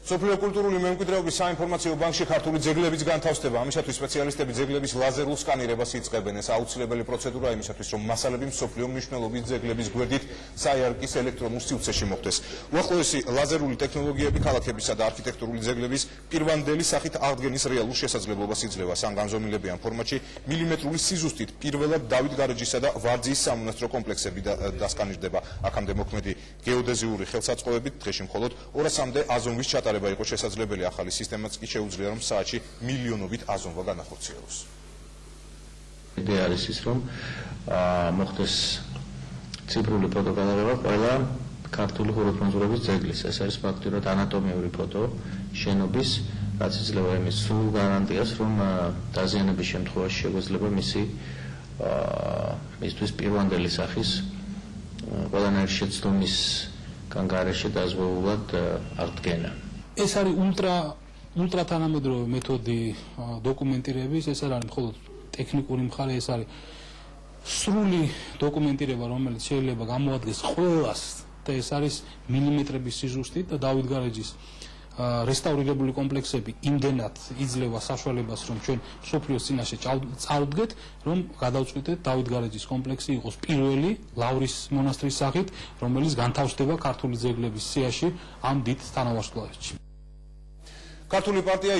სოფლიო კულტურული მემკვიდრეობის საინფორმაციო ბანკში ქართული ძეგლებიც განთავსდება. ამისათვის სპეციალისტები ძეგლების ლაზერულ სკანირებას იწყებენ. ეს აუცილებელი პროცედურა იმისათვის, რომ მასალები მსოფლიო მნიშვნელობის ძეგლების გვერდით საიარკის ელექტრონულ სივრცეში მოხვდეს. უახლოესი ლაზერული ტექნოლოგიები ქალაქებისა და არქიტექტურული ძეგლების პირვანდელი სახით აღდგენის რეალურ შესაძლებლობას იძლევა. სანგანზომილებიან ფორმატში მილიმეტრული სიზუსტით პირველად დავით გარეჯისა და ვარძიის სამონასტრო კომპლექსები დასკანირდება. აქამდე მოქმედი გეოდეზიური ხელსაწყოებით დღეში მხოლოდ 200-მდე აზომვის ჩატარება იყო შესაძლებელი. ახალი სისტემაც კი შეუძლია, რომ საათში მილიონობით აზომვა განახორციელოს. იდეა არის ის, რომ მოხდეს ციფრული ფოტოგალერეა ყველა ქართული ხუროთმოძღვრების ძეგლის. ეს არის ფაქტურად ანატომიური ფოტო შენობის, რაც იძლევა იმის სრულ გარანტიას, რომ დაზიანების შემთხვევაში შეგვეძლება მისთვის პირვანდელი სახის ყველანაირი შეცდომისგან გარეშე დაზღვეულად აღდგენა. ეს არის ультра თანამედროვე მეთოდი დოკუმენტირების, ეს არ არის მხოლოდ ტექნიკური მხარე, ეს არის სრული დოკუმენტირება, რომელიც შეიძლება გამოადგეს ყველას და ეს არის მილიმეტრების სიზუსტით და დავით გარეჯის რესტავრირებული კომპლექსები იმდენად იძლევა საშუალებას, რომ ჩვენ სოფლიოს წინაშე წავდგეთ, რომ გადავწყვიტეთ დავით გარეჯის კომპლექსი იყოს პირველი ლავრის მონასტრის სახით, რომელიც განთავსდება ქართული ძეგლების სიაში ამ დიდ თანავარსკვლავედში. ქართული პარტია